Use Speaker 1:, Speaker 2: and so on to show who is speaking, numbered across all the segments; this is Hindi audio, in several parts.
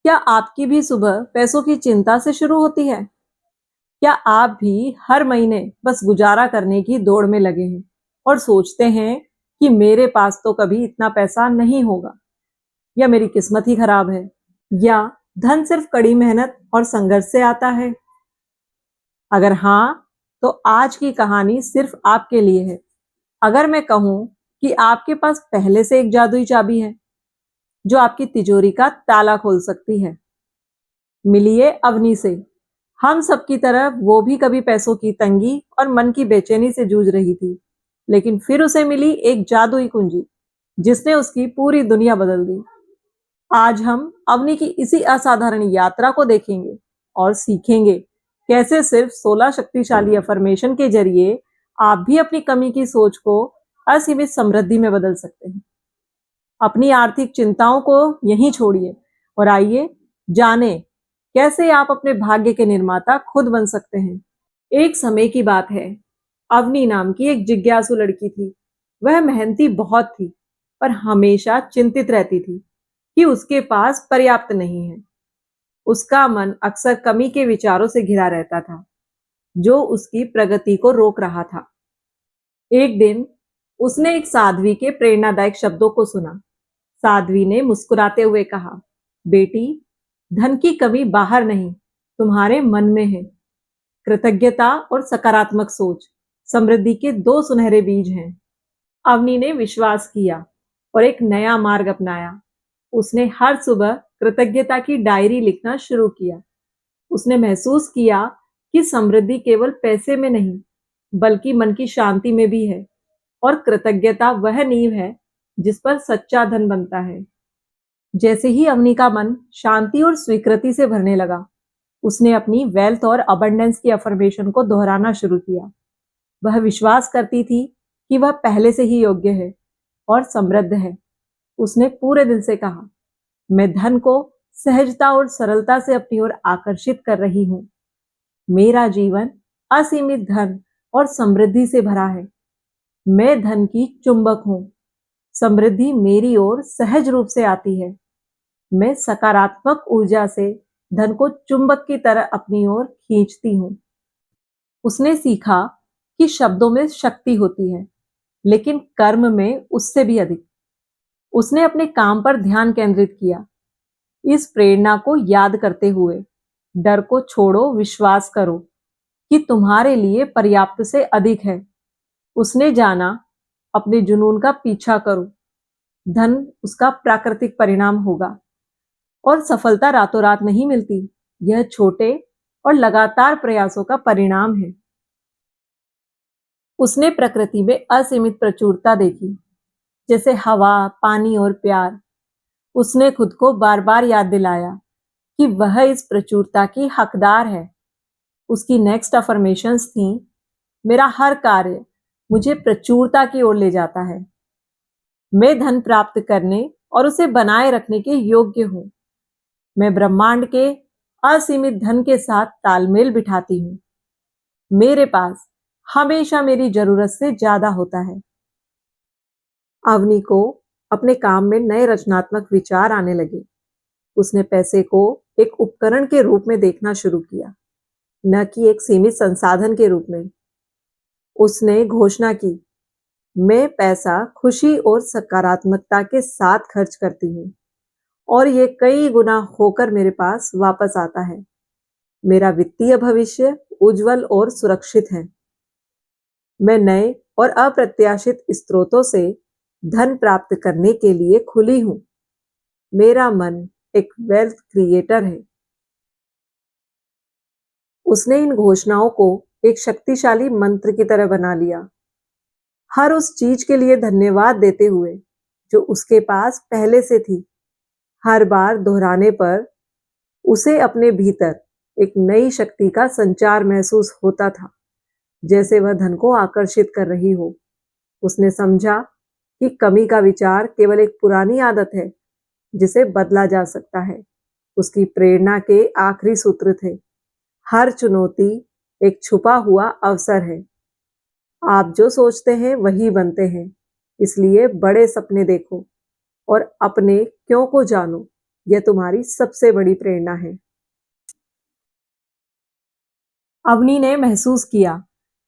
Speaker 1: क्या आपकी भी सुबह पैसों की चिंता से शुरू होती है? क्या आप भी हर महीने बस गुजारा करने की दौड़ में लगे हैं और सोचते हैं कि मेरे पास तो कभी इतना पैसा नहीं होगा या मेरी किस्मत ही खराब है? या धन सिर्फ कड़ी मेहनत और संघर्ष से आता है? अगर हाँ, तो आज की कहानी सिर्फ आपके लिए है। अगर मैं कहूं कि आपके पास पहले से एक जादुई चाबी है जो आपकी तिजोरी का ताला खोल सकती है। मिलिए अवनी से। हम सबकी तरह वो भी कभी पैसों की तंगी और मन की बेचैनी से जूझ रही थी, लेकिन फिर उसे मिली एक जादुई कुंजी जिसने उसकी पूरी दुनिया बदल दी। आज हम अवनी की इसी असाधारण यात्रा को देखेंगे और सीखेंगे कैसे सिर्फ 16 शक्तिशाली अफर्मेशन के जरिए आप भी अपनी कमी की सोच को असीमित समृद्धि में बदल सकते हैं। अपनी आर्थिक चिंताओं को यहीं छोड़िए और आइए जाने कैसे आप अपने भाग्य के निर्माता खुद बन सकते हैं। एक समय की बात है। अवनी नाम की एक जिज्ञासु लड़की थी। वह मेहनती बहुत थी, पर हमेशा चिंतित रहती थी कि उसके पास पर्याप्त नहीं है। उसका मन अक्सर कमी के विचारों से घिरा रहता था, जो उसकी प्रगति को रोक रहा था। एक दिन उसने एक साध्वी के प्रेरणादायक शब्दों को सुना। साध्वी ने मुस्कुराते हुए कहा, बेटी, धन की कमी बाहर नहीं, तुम्हारे मन में है। कृतज्ञता और सकारात्मक सोच समृद्धि के दो सुनहरे बीज हैं। अवनी ने विश्वास किया और एक नया मार्ग अपनाया। उसने हर सुबह कृतज्ञता की डायरी लिखना शुरू किया। उसने महसूस किया कि समृद्धि केवल पैसे में नहीं, बल्कि मन की शांति में भी है, और कृतज्ञता वह नींव है जिस पर सच्चा धन बनता है। जैसे ही अवनी का मन शांति और स्वीकृति से भरने लगा, उसने अपनी वेल्थ और अबंडेंस की अफर्मेशन को दोहराना शुरू किया। वह विश्वास करती थी कि वह पहले से ही योग्य है और समृद्ध है। उसने पूरे दिल से कहा, मैं धन को सहजता और सरलता से अपनी ओर आकर्षित कर रही हूँ। मेरा जीवन असीमित धन और समृद्धि से भरा है। मैं धन की चुंबक हूँ। समृद्धि मेरी ओर सहज रूप से आती है। मैं सकारात्मक ऊर्जा से धन को चुंबक की तरह अपनी ओर खींचती हूँ। उसने सीखा कि शब्दों में शक्ति होती है, लेकिन कर्म में उससे भी अधिक। उसने अपने काम पर ध्यान केंद्रित किया, इस प्रेरणा को याद करते हुए, डर को छोड़ो, विश्वास करो कि तुम्हारे लिए पर्याप्त से अधिक है। उसने जाना, अपने जुनून का पीछा करो, धन उसका प्राकृतिक परिणाम होगा। और सफलता रातों रात नहीं मिलती, यह छोटे और लगातार प्रयासों का परिणाम है। उसने प्रकृति में असीमित प्रचुरता देखी, जैसे हवा, पानी और प्यार। उसने खुद को बार बार याद दिलाया कि वह इस प्रचुरता की हकदार है। उसकी नेक्स्ट अफर्मेशंस थी, मेरा हर कार्य मुझे प्रचुरता की ओर ले जाता है। मैं धन प्राप्त करने और उसे बनाए रखने के योग्य हूँ। मैं ब्रह्मांड के असीमित धन के साथ तालमेल बिठाती हूँ। मेरे पास हमेशा मेरी जरूरत से ज्यादा होता है। अवनी को अपने काम में नए रचनात्मक विचार आने लगे। उसने पैसे को एक उपकरण के रूप में देखना शुरू किया, न कि एक सीमित संसाधन के रूप में। उसने घोषणा की, मैं पैसा खुशी और सकारात्मकता के साथ खर्च करती हूँ और ये कई गुना होकर मेरे पास वापस आता है। मेरा वित्तीय भविष्य उज्जवल और सुरक्षित है। मैं नए और अप्रत्याशित स्रोतों से धन प्राप्त करने के लिए खुली हूँ। मेरा मन एक वेल्थ क्रिएटर है। उसने इन घोषणाओं को एक शक्तिशाली मंत्र की तरह बना लिया, हर उस चीज के लिए धन्यवाद देते हुए जो उसके पास पहले से थी। हर बार दोहराने पर उसे अपने भीतर एक नई शक्ति का संचार महसूस होता था, जैसे वह धन को आकर्षित कर रही हो। उसने समझा कि कमी का विचार केवल एक पुरानी आदत है जिसे बदला जा सकता है। उसकी प्रेरणा के आखिरी सूत्र थे, हर चुनौती एक छुपा हुआ अवसर है। आप जो सोचते हैं वही बनते हैं, इसलिए बड़े सपने देखो और अपने क्यों को जानो। यह तुम्हारी सबसे बड़ी प्रेरणा है। अवनी ने महसूस किया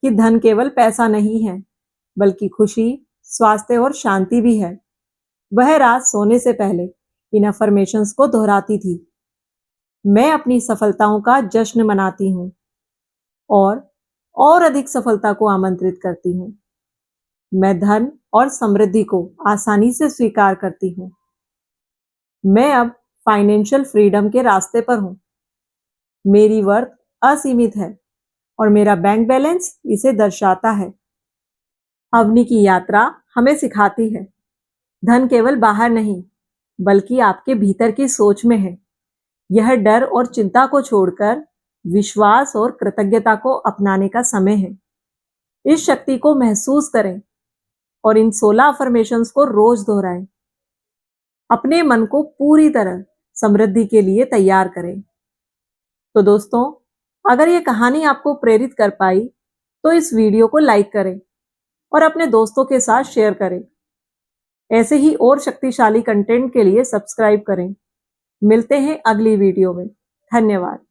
Speaker 1: कि धन केवल पैसा नहीं है, बल्कि खुशी, स्वास्थ्य और शांति भी है। वह रात सोने से पहले इन अफर्मेशंस को दोहराती थी। मैं अपनी सफलताओं का जश्न मनाती हूँ और अधिक सफलता को आमंत्रित करती हूँ। मैं धन और समृद्धि को आसानी से स्वीकार करती हूँ। मैं अब फाइनेंशियल फ्रीडम के रास्ते पर हूँ। मेरी वर्थ असीमित है और मेरा बैंक बैलेंस इसे दर्शाता है। अवनी की यात्रा हमें सिखाती है, धन केवल बाहर नहीं, बल्कि आपके भीतर की सोच में है। यह डर और चिंता को छोड़कर विश्वास और कृतज्ञता को अपनाने का समय है। इस शक्ति को महसूस करें और इन 16 अफर्मेशंस को रोज दोहराएं। अपने मन को पूरी तरह समृद्धि के लिए तैयार करें। तो दोस्तों, अगर ये कहानी आपको प्रेरित कर पाई तो इस वीडियो को लाइक करें और अपने दोस्तों के साथ शेयर करें। ऐसे ही और शक्तिशाली कंटेंट के लिए सब्सक्राइब करें। मिलते हैं अगली वीडियो में। धन्यवाद।